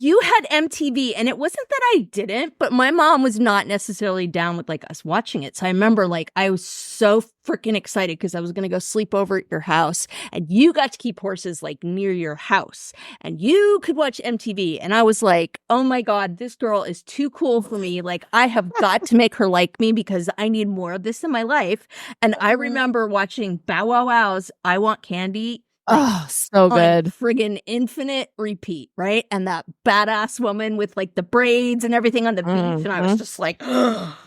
You had MTV, and it wasn't that I didn't, but my mom was not necessarily down with like us watching it. So I remember like I was so freaking excited because I was going to go sleep over at your house, and you got to keep horses like near your house, and you could watch MTV. And I was like, oh my God, this girl is too cool for me. Like I have got to make her like me because I need more of this in my life. And I remember watching Bow Wow Wow's I Want Candy. Oh, so good. Friggin' infinite repeat, right? And that badass woman with like the braids and everything on the beach. And I was just like, oh,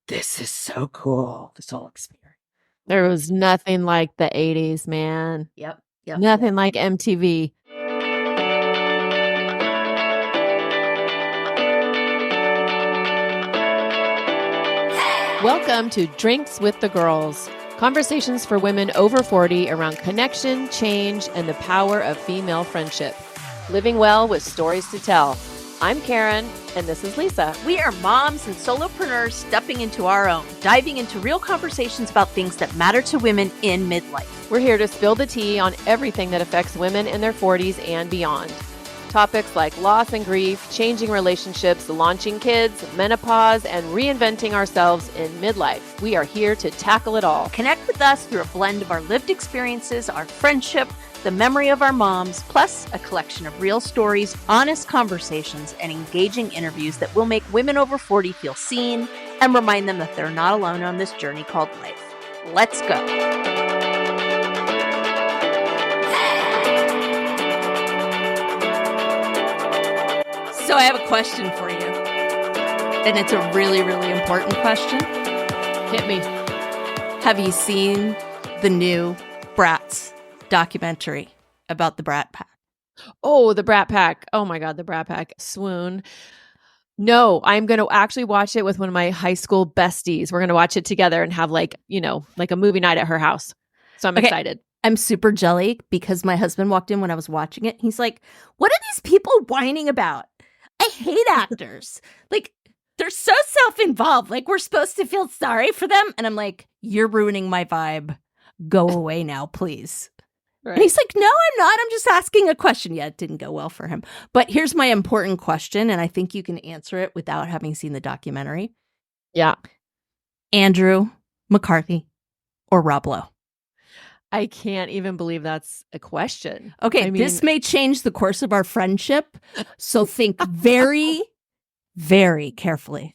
this is so cool. This whole experience. There was nothing like the 80s, man. Yep. Nothing like MTV. Welcome to Drinks with the Girls. Conversations for women over 40 around connection, change, and the power of female friendship. Living well with stories to tell. I'm Karen, and this is Lisa. We are moms and solopreneurs stepping into our own, diving into real conversations about things that matter to women in midlife. We're here to spill the tea on everything that affects women in their 40s and beyond. Topics like loss and grief, changing relationships, launching kids, menopause, and reinventing ourselves in midlife. We are here to tackle it all. Connect with us through a blend of our lived experiences, our friendship, the memory of our moms, plus a collection of real stories, honest conversations, and engaging interviews that will make women over 40 feel seen and remind them that they're not alone on this journey called life. Let's go. So I have a question for you, and it's a really, really important question. Hit me. Have you seen the new Bratz documentary about the Brat Pack? Oh, the Brat Pack. Oh my God, the Brat Pack. Swoon. No, I'm going to actually watch it with one of my high school besties. We're going to watch it together and have like a movie night at her house. So I'm excited. I'm super jelly because my husband walked in when I was watching it. He's like, what are these people whining about? I hate actors. Like, they're so self-involved. Like, we're supposed to feel sorry for them. And I'm like, you're ruining my vibe. Go away now, please. Right. And he's like, no, I'm not. I'm just asking a question. Yeah, it didn't go well for him. But here's my important question, and I think you can answer it without having seen the documentary. Yeah. Andrew McCarthy or Rob Lowe? I can't even believe that's a question. Okay, this may change the course of our friendship, so think very, very carefully.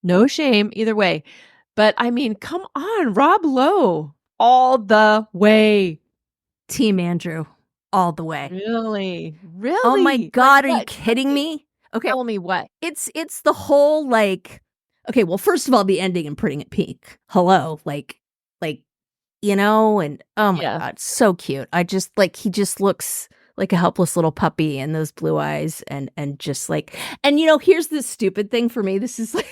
No shame either way. But I mean, come on, Rob Lowe, all the way. Team Andrew, all the way. Really? Oh my God, are you kidding me? Okay. Tell me what? It's the whole like, okay, well, first of all, the ending and Pretty at Peak. Hello, like, and oh my God, so cute. I just like, he just looks like a helpless little puppy and those blue eyes and just like, and here's the stupid thing for me. This is like,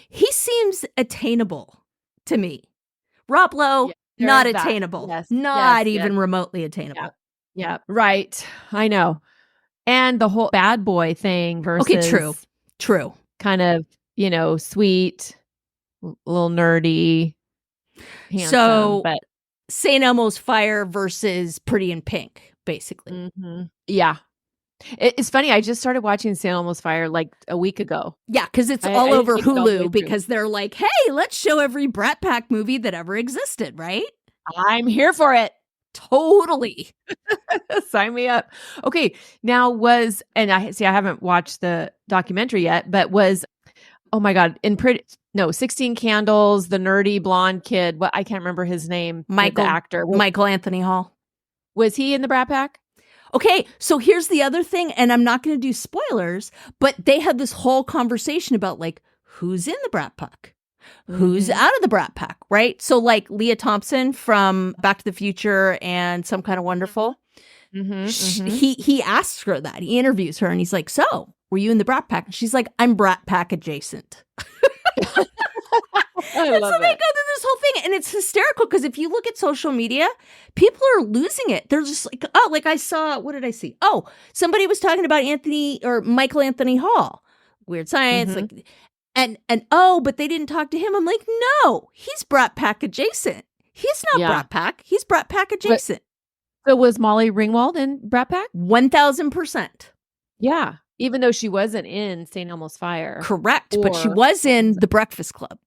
he seems attainable to me. Rob Lowe, not attainable. Yes. Not even remotely attainable. Yeah, right. I know. And the whole bad boy thing versus. Okay, true. Kind of, sweet, a little nerdy. Handsome, so, but St. Elmo's Fire versus Pretty in Pink, basically. Mm-hmm. Yeah. It's funny. I just started watching St. Elmo's Fire like a week ago. Yeah, because it's all over Hulu because they're like, hey, let's show every Brat Pack movie that ever existed, right? I'm here for it. Totally. Sign me up. Okay. Now I haven't watched the documentary yet, but oh my God, 16 Candles, the nerdy blonde kid. I can't remember his name. The actor. Michael Anthony Hall. Was he in the Brat Pack? Okay, so here's the other thing, and I'm not going to do spoilers, but they had this whole conversation about like, who's in the Brat Pack? Who's out of the Brat Pack, right? So like Leah Thompson from Back to the Future and Some Kind of Wonderful. He asks her that. He interviews her and he's like, so were you in the Brat Pack? And she's like, I'm Brat Pack adjacent. I and love so they it. go through this whole thing, and it's hysterical because if you look at social media, people are losing it. They're just like, oh, like I saw, what did I see? Oh, somebody was talking about Michael Anthony Hall, Weird Science, like, and oh, but they didn't talk to him. I'm like, no, he's Brat Pack adjacent. He's not Brat Pack. He's Brat Pack adjacent. So was Molly Ringwald in Brat Pack? 1,000%. Yeah. Even though she wasn't in St. Elmo's Fire. Correct. But she Or- was in The Breakfast Club.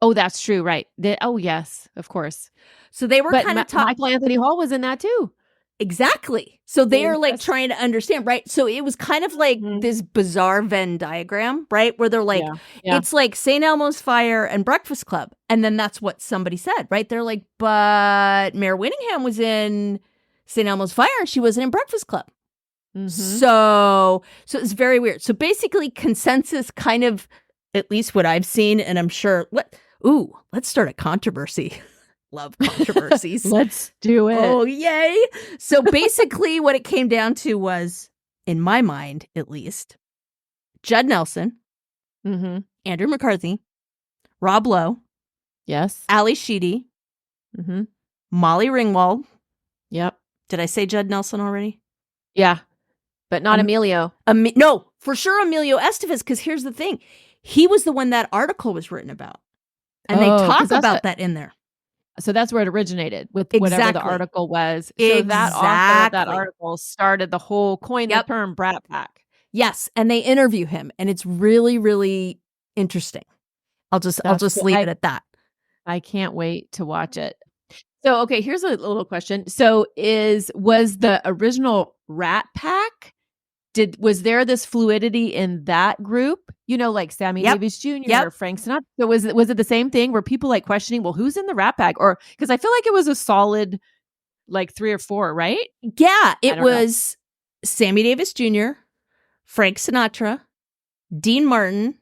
Oh, that's true. Right. Yes, of course. So they were But kind of Michael Anthony Hall was in that too. Exactly. So they are like Yes. trying to understand, right? So it was kind of like Mhm. this bizarre Venn diagram, right? Where they're like, Yeah. it's like St. Elmo's Fire and Breakfast Club. And then that's what somebody said, right? They're like, but Mare Winningham was in St. Elmo's Fire and she wasn't in Breakfast Club. Mhm. So it's very weird. So basically consensus kind of, at least what I've seen, and I'm sure, let's start a controversy. Love controversies. Let's do it. Oh, yay. So basically what it came down to was, in my mind at least, Judd Nelson, Mm-hmm. Andrew McCarthy, Rob Lowe, Yes. Ali Sheedy, Mm-hmm. Molly Ringwald. Yep. Did I say Judd Nelson already? Yeah. But not Emilio. No, for sure Emilio Estevez, because here's the thing. He was the one that article was written about. And they 'cause talk about that in there. So that's where it originated, with whatever the Exactly. article was. So that author of that Exactly. article started the whole coin the term Brat Pack. Yes, and they interview him, and it's really, really interesting. I'll just leave it at that. I can't wait to watch it. So, okay, here's a little question. So was the original Rat Pack, was there this fluidity in that group? You know, like Sammy Davis Jr., Frank Sinatra. So was it the same thing? Were people like questioning, well, who's in the Rat Pack? Or because I feel like it was a solid like 3 or 4, right? Yeah, it was Sammy Davis Jr., Frank Sinatra, Dean Martin,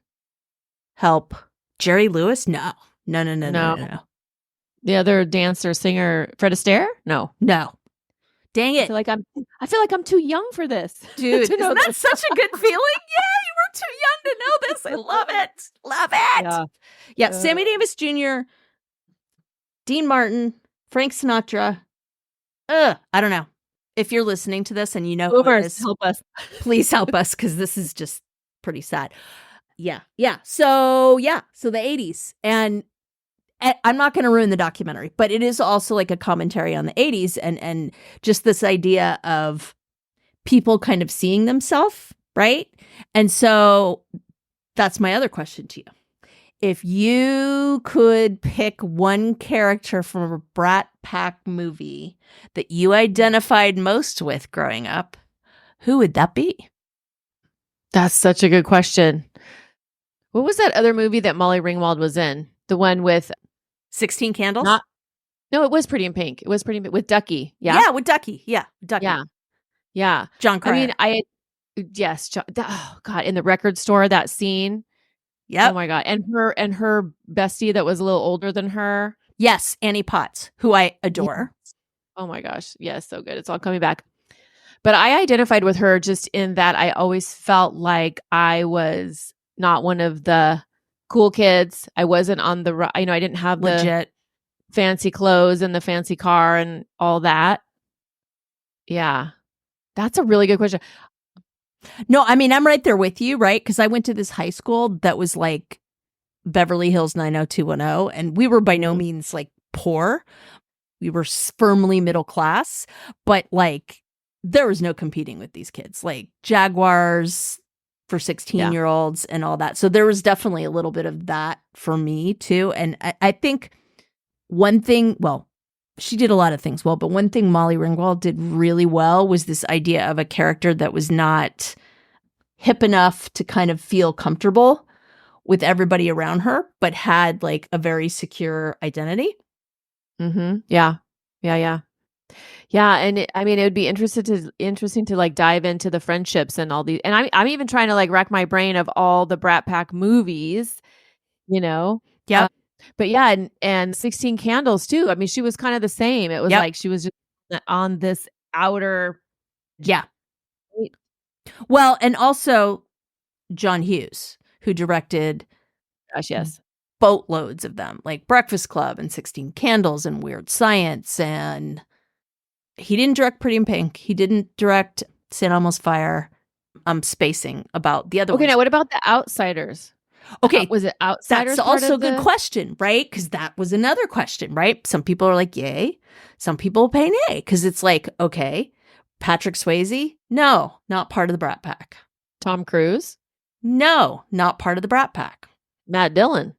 Jerry Lewis? No. The other dancer, singer, Fred Astaire? No. Dang it. I feel like I'm too young for this. Dude, isn't that such a good feeling? Yeah, you were too young to know this. I love it. Love it. Yeah, Sammy Davis Jr., Dean Martin, Frank Sinatra. I don't know. If you're listening to this and you know who it is, help us. Please help us, because this is just pretty sad. Yeah. So the 80s. And I'm not going to ruin the documentary, but it is also like a commentary on the 80s and just this idea of people kind of seeing themselves, right? And so that's my other question to you. If you could pick one character from a Brat Pack movie that you identified most with growing up, who would that be? That's such a good question. What was that other movie that Molly Ringwald was in? The one with 16 Candles? No, it was Pretty in Pink. It was Pretty in Pink with Ducky. Yeah. Yeah, with Ducky. Yeah. Ducky. Yeah. John Cryer. I mean, oh God, in the record store, that scene. Yeah. Oh my God. And her bestie that was a little older than her. Yes, Annie Potts, who I adore. Yes. Oh my gosh. Yes, so good. It's all coming back. But I identified with her just in that I always felt like I was not one of the cool kids. I wasn't on the, I didn't have the fancy clothes and the fancy car and all that. Yeah. That's a really good question. No, I mean, I'm right there with you, right? Because I went to this high school that was like Beverly Hills 90210, and we were by no means like poor. We were firmly middle class, but like there was no competing with these kids, like Jaguars for 16-year-olds and all that. So there was definitely a little bit of that for me too. And I think one thing, well, she did a lot of things well, but one thing Molly Ringwald did really well was this idea of a character that was not hip enough to kind of feel comfortable with everybody around her, but had like a very secure identity. Mm-hmm. Yeah. And it would be interesting to like dive into the friendships and all these. And I'm even trying to like rack my brain of all the Brat Pack movies, Yeah. But yeah, and 16 Candles too. I mean, she was kind of the same. It was like she was just on this outer. Yeah. Well, and also John Hughes, who directed boatloads of them, like Breakfast Club and 16 Candles and Weird Science. And he didn't direct Pretty in Pink. He didn't direct St. Elmo's Fire. I'm spacing about the other ones. Okay, now what about The Outsiders? Okay. Was it Outsiders? That's also a good question, right? Because that was another question, right? Some people are like, yay. Some people pay nay. Because it's like, okay, Patrick Swayze? No, not part of the Brat Pack. Tom Cruise? No, not part of the Brat Pack. Matt Dillon?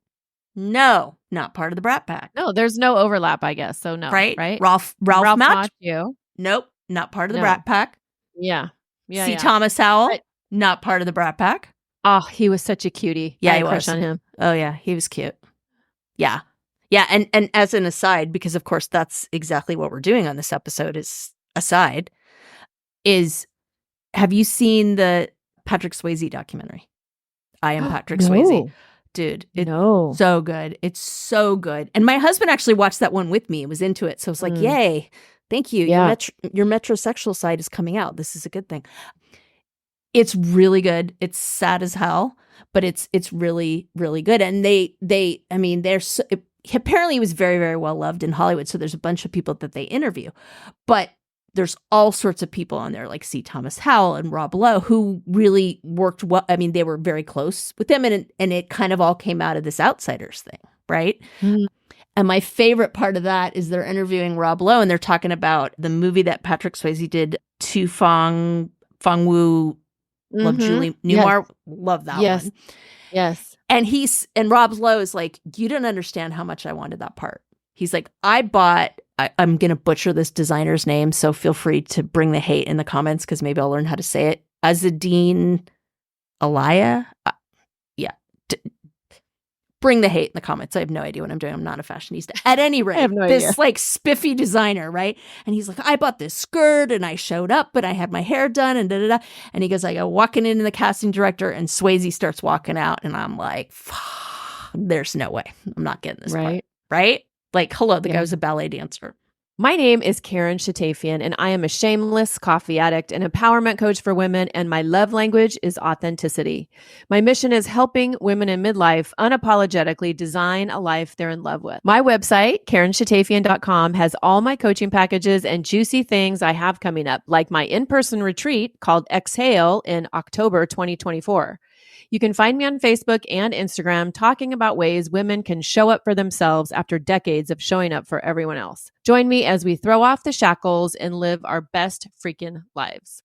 No, not part of the Brat Pack. No, there's no overlap, I guess. So no, Right? right? Ralph Macchio? Nope, not part of the No. Brat Pack. Yeah. Yeah. C. yeah. Thomas Howell, But- not part of the Brat Pack. Oh, he was such a cutie. Yeah, I had he a crush was. on him. Oh yeah, he was cute. Yeah. Yeah, and as an aside, because of course that's exactly what we're doing on this episode is aside, have you seen the Patrick Swayze documentary? I Am Patrick Swayze. Dude, it's so good. It's so good. And my husband actually watched that one with me and was into it. So I was like, yay, thank you. Yeah. Your metrosexual side is coming out. This is a good thing. It's really good. It's sad as hell, but it's really, really good. And apparently he was very, very well loved in Hollywood. So there's a bunch of people that they interview, but there's all sorts of people on there like C. Thomas Howell and Rob Lowe who really worked well. I mean, they were very close with him and it kind of all came out of this Outsiders thing, right? Mm-hmm. And my favorite part of that is they're interviewing Rob Lowe and they're talking about the movie that Patrick Swayze did, Tu Fong Wu, Love Julie Newmar. Yes. Love that one. Yes. And Rob Lowe is like, you don't understand how much I wanted that part. He's like, I'm going to butcher this designer's name, so feel free to bring the hate in the comments because maybe I'll learn how to say it. Azadine Alaya? Bring the hate in the comments. I have no idea what I'm doing. I'm not a fashionista. At any rate, this like spiffy designer, right? And he's like, I bought this skirt and I showed up, but I had my hair done and da-da-da. And he goes, I go walking into the casting director and Swayze starts walking out. And I'm like, there's no way. I'm not getting this part. Right? Like, hello, the guy was a ballet dancer. My name is Karen Shatafian, and I am a shameless coffee addict and empowerment coach for women, and my love language is authenticity. My mission is helping women in midlife unapologetically design a life they're in love with. My website, KarenShatafian.com, has all my coaching packages and juicy things I have coming up, like my in-person retreat called Exhale in October 2024. You can find me on Facebook and Instagram talking about ways women can show up for themselves after decades of showing up for everyone else. Join me as we throw off the shackles and live our best freaking lives.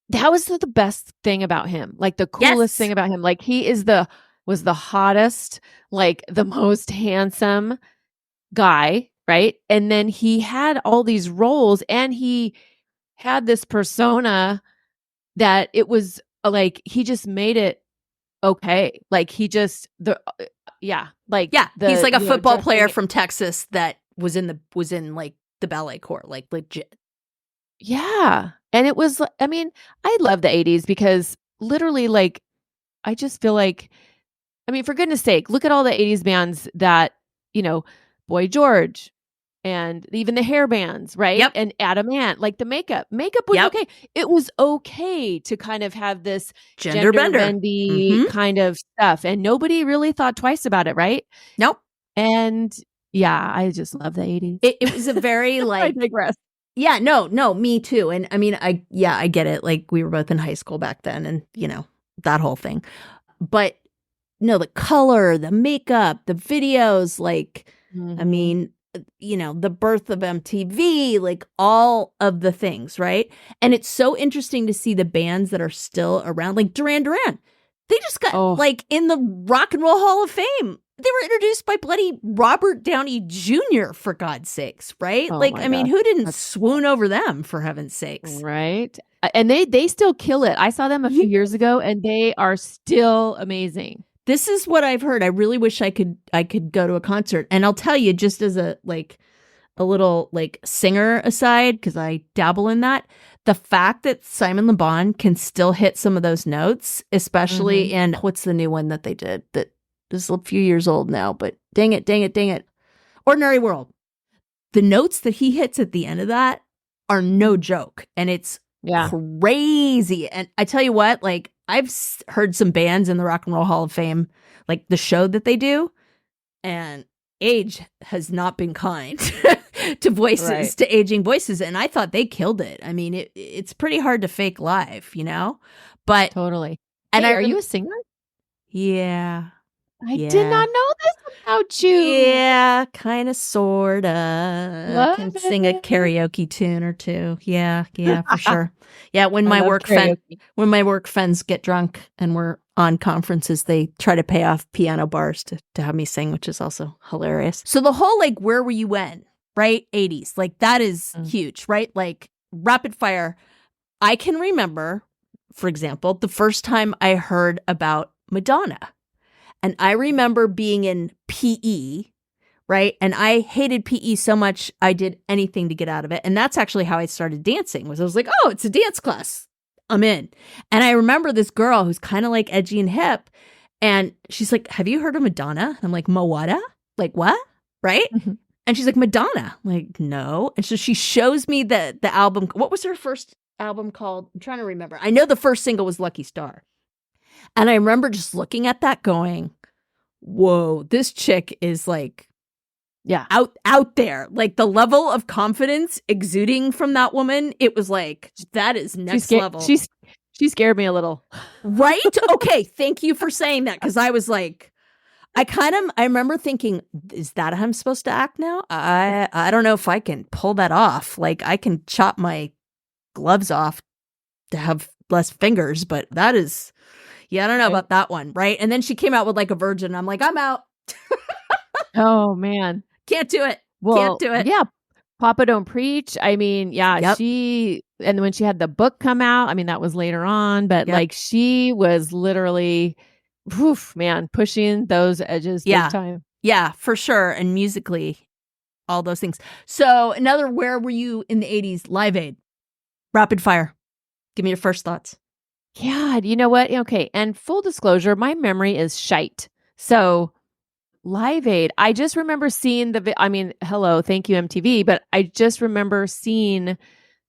That was the best thing about him. Like the coolest thing about him. Like he was the hottest, like the most handsome guy, right? And then he had all these roles and he had this persona that it was like, he just made it okay. Like he just he's like a football player from Texas that was in like the ballet corps, like legit. Yeah. And it was, I mean, I love the 80s because literally like, I just feel like, I mean, for goodness sake, look at all the 80s bands that, Boy George and even the hair bands, right? Yep. And Adam Ant, like the makeup was okay. It was okay to kind of have this gender bendy kind of stuff. And nobody really thought twice about it, right? Nope. And yeah, I just love the 80s. It was a very like, I digress. Yeah, no, me too. And I mean, I get it. Like we were both in high school back then and that whole thing. But no, the color, the makeup, the videos, like, I mean, the birth of MTV, like all of the things, right? And it's so interesting to see the bands that are still around, like Duran Duran. They just got like in the Rock and Roll Hall of Fame. They were introduced by bloody Robert Downey Jr., for God's sakes, right? I mean, who didn't swoon over them, for heaven's sakes? Right. And they still kill it. I saw them a few years ago and they are still amazing. This is what I've heard. I really wish I could go to a concert. And I'll tell you, just as a little like singer aside, because I dabble in that, the fact that Simon Le Bon can still hit some of those notes, especially in what's the new one that they did that is a few years old now, but dang it. Ordinary World. The notes that he hits at the end of that are no joke. And it's crazy. And I tell you what, like I've heard some bands in the Rock and Roll Hall of Fame, like the show that they do, and age has not been kind to voices, to aging voices. And I thought they killed it. I mean, it's pretty hard to fake live, but totally. And are you a singer? Yeah. I did not know this about you. Yeah, kind of, sort of. Love Can sing a it. karaoke tune or two. Yeah, for sure. Yeah, when I my love work karaoke. when my work friends get drunk and we're on conferences, they try to pay off piano bars to have me sing, which is also hilarious. So the whole like, where were you when, right? 80s, like that is huge, right? Like rapid fire. I can remember, for example, the first time I heard about Madonna. And I remember being in PE, right? And I hated PE so much, I did anything to get out of it. And that's actually how I started dancing, was I was like, oh, it's a dance class. I'm in. And I remember this girl who's kind of like edgy and hip. And she's like, have you heard of Madonna? And I'm like, Moada? Like what? Right? Mm-hmm. And she's like, Madonna. I'm like, no. And so she shows me the album. What was her first album called? I'm trying to remember. I know the first single was Lucky Star. And I remember just looking at that going, whoa, this chick is like, out there. Like the level of confidence exuding from that woman, it was like, that is next level. She scared me a little. Right? Okay, thank you for saying that, because I was like, I remember thinking, is that how I'm supposed to act now? I don't know if I can pull that off. Like I can chop my gloves off to have less fingers, but that is... Yeah, I don't know about that one, right? And then she came out with like a virgin. I'm like, I'm out. Oh, man. Can't do it. Well, Can't do it. Yeah. Papa Don't Preach. I mean, yeah, and when she had the book come out, I mean, that was later on, but like she was literally, pushing those edges big time. Yeah, for sure. And musically, all those things. So another, where were you in the 80s? Live Aid. Rapid fire. Give me your first thoughts. Yeah, you know what? Okay, and full disclosure, my memory is shite. So, Live Aid, I just remember seeing hello, thank you MTV, but I just remember seeing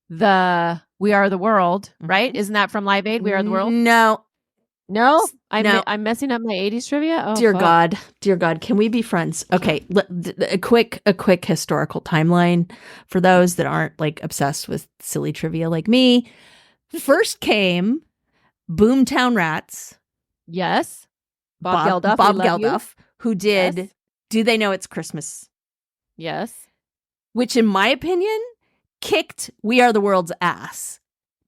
the We Are the World, right? Isn't that from Live Aid, We Are the World? No. I'm messing up my 80s trivia? Oh, Dear God, can we be friends? Okay, a quick historical timeline for those that aren't like obsessed with silly trivia like me. First came Boomtown Rats. Yes. Bob Geldof, who did Yes. Do They Know It's Christmas? Yes. Which, in my opinion, kicked We Are the World's ass.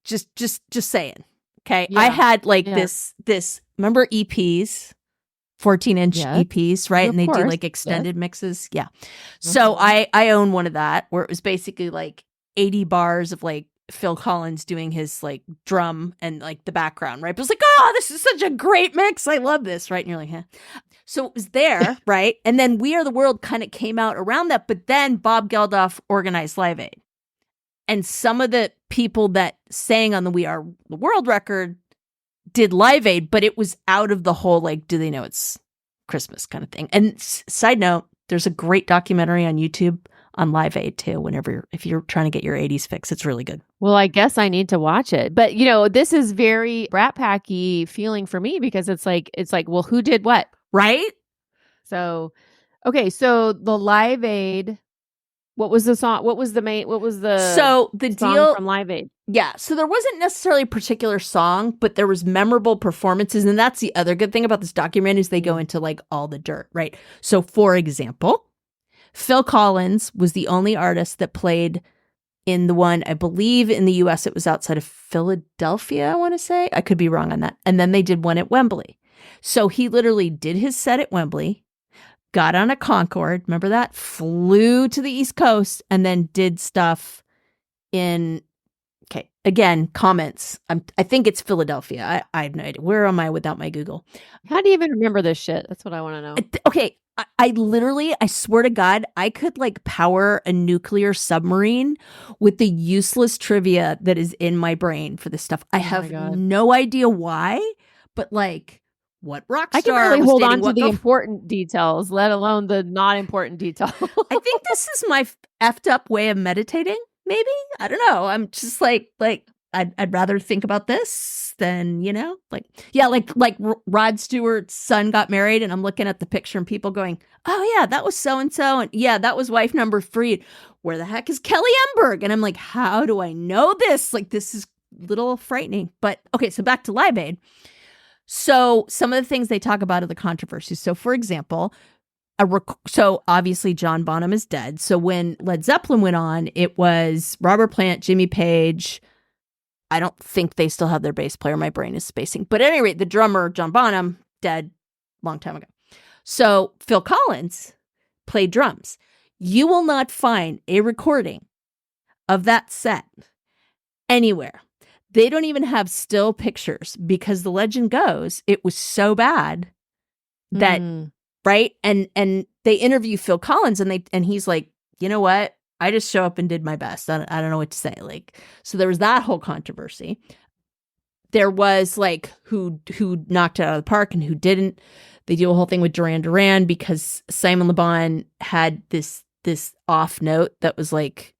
Just saying. Okay. Yeah. I had like this, remember EPs? 14-inch EPs, right? And they do like extended mixes. Yeah. So I own one of that, where it was basically like 80 bars of like Phil Collins doing his like drum and like the background, right? But it was like, oh, this is such a great mix. I love this, right? And you're like, huh. So it was there, right? And then We Are the World kind of came out around that, but then Bob Geldof organized Live Aid. And some of the people that sang on the We Are the World record did Live Aid, but it was out of the whole like, do they know it's Christmas kind of thing. And side note, there's a great documentary on YouTube on Live Aid too, if you're trying to get your 80s fix. It's really good. Well, I guess I need to watch it. But this is very Brat Packy feeling for me, because it's like, well, who did what? Right? So, okay. So the Live Aid, what was the song? What was the song deal from Live Aid? Yeah. So there wasn't necessarily a particular song, but there was memorable performances. And that's the other good thing about this documentary, is they go into like all the dirt, right? So for example, Phil Collins was the only artist that played in the one, I believe in the US, it was outside of Philadelphia, I want to say. I could be wrong on that. And then they did one at Wembley. So he literally did his set at Wembley, got on a Concorde, remember that? Flew to the East Coast, and then did stuff in, okay, again, comments. I think it's Philadelphia. I have no idea. Where am I without my Google? How do you even remember this shit? That's what I want to know. Okay. I literally, I swear to God, I could like power a nuclear submarine with the useless trivia that is in my brain for this stuff. I have no idea why, but like, what rock star? I can really hold on to the important details, let alone the not important details. I think this is my effed up way of meditating. Maybe, I don't know. I'm just like I'd rather think about this than, like Rod Stewart's son got married, and I'm looking at the picture and people going, oh yeah, that was so-and-so. And yeah, that was wife number 3. Where the heck is Kelly Emberg? And I'm like, how do I know this? Like, this is a little frightening. But okay, so back to Live Aid. So some of the things they talk about are the controversies. So for example, so obviously John Bonham is dead. So when Led Zeppelin went on, it was Robert Plant, Jimmy Page. I don't think they still have their bass player. My brain is spacing. But at any rate, the drummer, John Bonham, dead long time ago. So Phil Collins played drums. You will not find a recording of that set anywhere. They don't even have still pictures because the legend goes it was so bad that right? And they interview Phil Collins and he's like, you know what? I just show up and did my best. I don't know what to say. Like, so there was that whole controversy. There was like who knocked it out of the park and who didn't. They do a whole thing with Duran Duran because Simon Le Bon had this off note that was like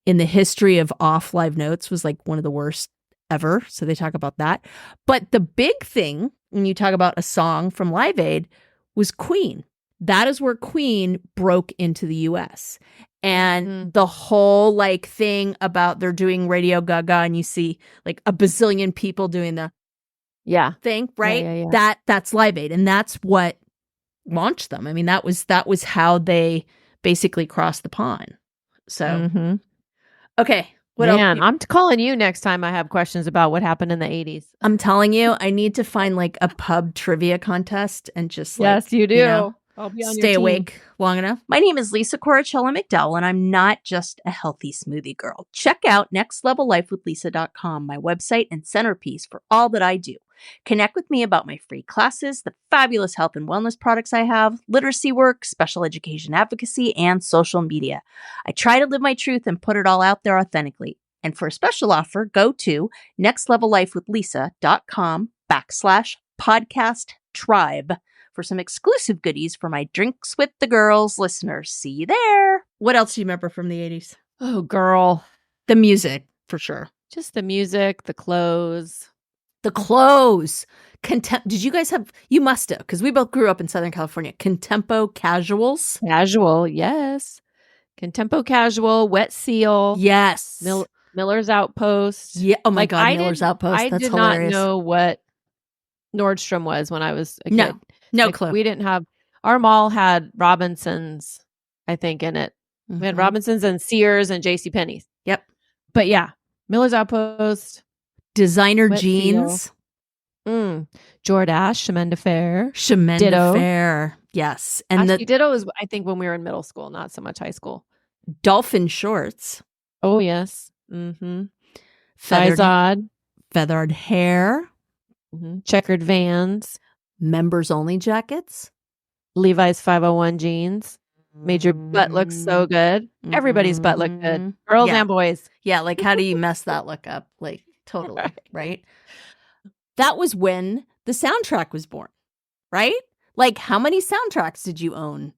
in the history of off live notes was like one of the worst ever. So they talk about that. But the big thing when you talk about a song from Live Aid was Queen. That is where Queen broke into the US. And the whole like thing about they're doing Radio Gaga and you see like a bazillion people doing the thing, right? Yeah. That's Live Aid. And that's what launched them. I mean, that was how they basically crossed the pond. So, okay. What else? I'm calling you next time I have questions about what happened in the 80s. I'm telling you, I need to find like a pub trivia contest and just like, yes, you do. You know, I'll be on stay your awake long enough. My name is Lisa Corachella McDowell, and I'm not just a healthy smoothie girl. Check out nextlevellifewithlisa.com, my website and centerpiece for all that I do. Connect with me about my free classes, the fabulous health and wellness products I have, literacy work, special education advocacy, and social media. I try to live my truth and put it all out there authentically. And for a special offer, go to nextlevellifewithlisa.com/podcast tribe for some exclusive goodies for my Drinks with the Girls listeners. See you there. What else do you remember from the 80s? Oh, girl. The music, for sure. Just the music, the clothes. The clothes. Did you guys have, you must have, because we both grew up in Southern California. Contempo casuals? Casual, yes. Contempo casual, Wet Seal. Yes. Miller's Outpost. Yeah. Oh my God, Miller's Outpost. That's hilarious. I did not know what Nordstrom was when I was a kid. No clue. We didn't have, our mall had Robinsons, I think, in it. We had Robinsons and Sears and JCPenney's. Yep. But yeah, Miller's Outpost. Designer jeans. Jordache, Chemin de Fer. Chemin de Fer. Yes. And actually, Ditto was, I think, when we were in middle school, not so much high school. Dolphin shorts. Oh, yes. Feathered hair. Checkered Vans. Members only jackets. Levi's 501 jeans. Made your butt look so good. Everybody's butt looked good. Girls and boys. Yeah, like how do you mess that look up? Like totally, right? That was when the soundtrack was born, right? Like how many soundtracks did you own?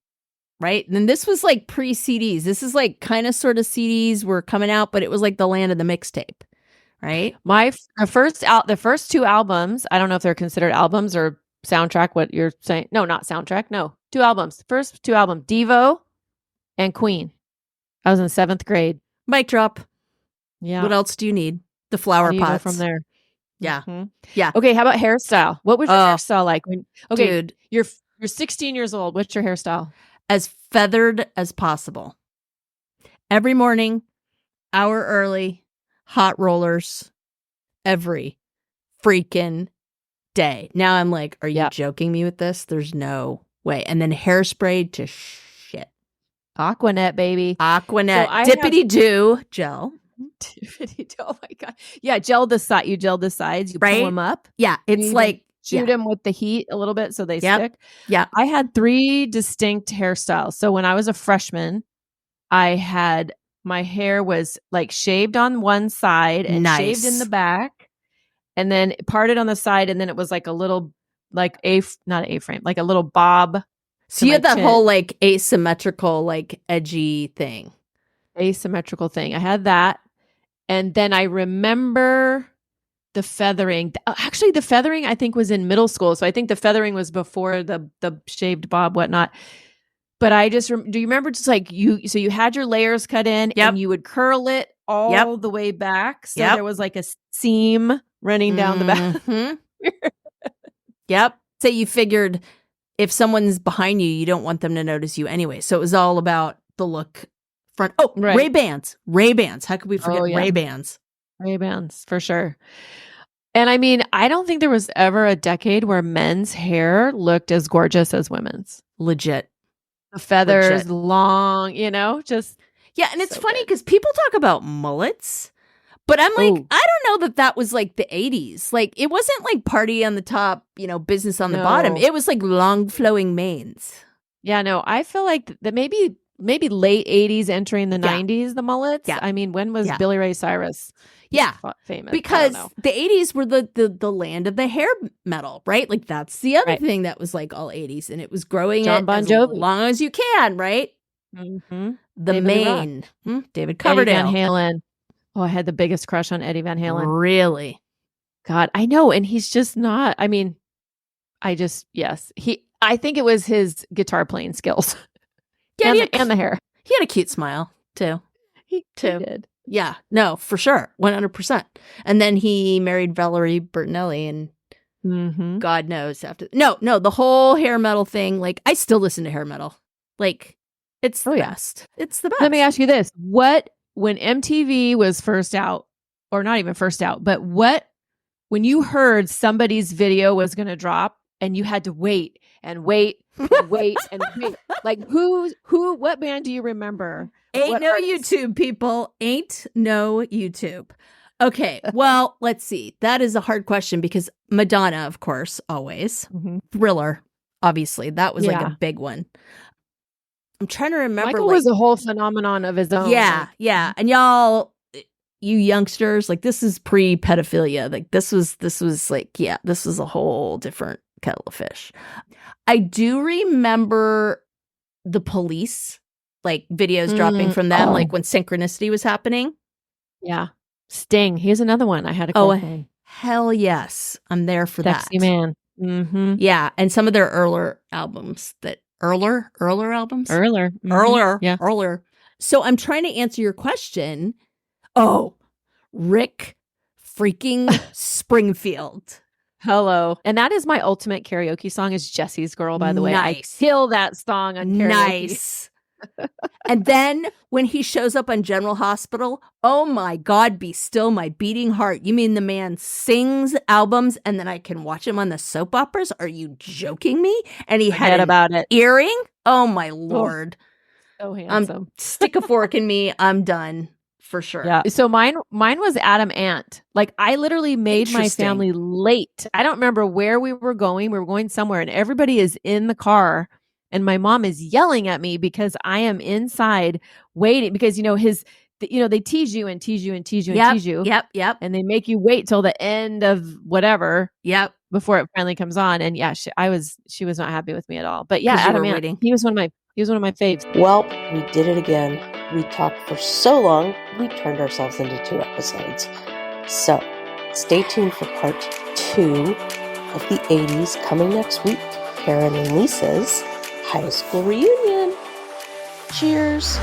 Right? And this was like pre-CDs. This is like kind of sort of CDs were coming out, but it was like the land of the mixtape, right? The first two albums, I don't know if they're considered albums or soundtrack, what you're saying. No, not soundtrack. No, two albums. First two albums, Devo and Queen. I was in 7th grade. Mic drop. Yeah. What else do you need? The flower pots. From there. Yeah. Yeah. Okay. How about hairstyle? What was your hairstyle like? Dude, you're 16 years old. What's your hairstyle? As feathered as possible. Every morning, hour early, hot rollers, every freaking day. Now I'm like, are you joking me with this? There's no way. And then hairspray to shit. Aquanet, baby. Aquanet. So Dippity-doo gel. Oh my God. Yeah. You gel the sides. You pull them up. Yeah. It's like. Shoot them with the heat a little bit so they stick. Yeah. I had 3 distinct hairstyles. So when I was a freshman, my hair was like shaved on one side and shaved in the back and then parted on the side. And then it was like a little, like not A-frame, like a little bob. So you had that whole like asymmetrical, like edgy thing. Asymmetrical thing. I had that. And then I remember the feathering. Actually, the feathering I think was in middle school. So I think the feathering was before the shaved bob, whatnot. But I just do you remember just like you had your layers cut in and you would curl it all the way back. So there was like a seam running down the back. Yep. Say you figured if someone's behind you, you don't want them to notice you anyway. So it was all about the look front. Oh, Right. Ray-Bans. Ray-Bans. How could we forget Oh, yeah. Ray-Bans? Ray-Bans, for sure. And I mean, I don't think there was ever a decade where men's hair looked as gorgeous as women's. Legit. The feathers, Legit. long, just. Yeah, and it's So funny good. because people talk about mullets, but I'm like, Ooh. I don't know that was like the 80s. Like, it wasn't like party on the top, business on the bottom. No. It was like long flowing manes. Yeah, no, I feel like that maybe late 80s entering the 90s, the mullets. Yeah. I mean, when was Yeah. Billy Ray Cyrus famous? Because the 80s were the land of the hair metal, right? Like, that's the other Right. thing that was like all 80s, and it was growing John it Bon as Jovi. long as you can, right? Mm-hmm. The David Lee Roth. main. David Eddie Coverdale. Van Halen. Oh, I had the biggest crush on Eddie Van Halen. Really? God, I know. And he's just not, I mean, yes. I think it was his guitar playing skills. Yeah, and the hair. He had a cute smile, too. He did. Yeah, no, for sure. 100%. And then he married Valerie Bertinelli, and Mm-hmm. God knows after. No, the whole hair metal thing, like, I still listen to hair metal. Like, it's the best. It's the best. Let me ask you this. When MTV was first out, or not even first out, but when you heard somebody's video was going to drop and you had to wait and wait and wait and wait, like what band do you remember? Ain't no YouTube, people. Ain't no YouTube. Okay, well, let's see. That is a hard question because Madonna, of course, always. Mm-hmm. Thriller, obviously. That was like a big one. I'm trying to remember. Michael was a whole phenomenon of his own. Yeah. And y'all, you youngsters, like, this is pre-pedophilia. Like, this was like, this was a whole different kettle of fish. I do remember the Police, like, videos dropping from them, like when Synchronicity was happening. Yeah. Sting. Here's another one I had a call from. Hell yes. I'm there for that. Sexy Man. Mm-hmm. Yeah. And some of their earlier albums Earlier albums? Earlier. Mm-hmm. Earlier. Yeah. Earlier. So I'm trying to answer your question. Oh, Rick freaking Springfield. Hello. And that is my ultimate karaoke song is Jesse's Girl, by the way. Nice. I kill that song on karaoke. Nice. And then when he shows up on General Hospital, oh my God, be still my beating heart. You mean the man sings albums and then I can watch him on the soap operas? Are you joking me? And he had an earring? Oh my Lord. So handsome. Stick a fork in me. I'm done for sure. Yeah. So mine was Adam Ant. Like, I literally made my family late. I don't remember where we were going. We were going somewhere and everybody is in the car. And my mom is yelling at me because I am inside waiting because, they tease you and tease you and tease you and tease you. Yep. And they make you wait till the end of whatever. Yep. Before it finally comes on. And yeah, she was not happy with me at all. But yeah, Adam Ant, he was one of my faves. Well, we did it again. We talked for so long, we turned ourselves into 2 episodes. So stay tuned for part 2 of the 80s coming next week. Karen and Lisa's high school reunion. Cheers.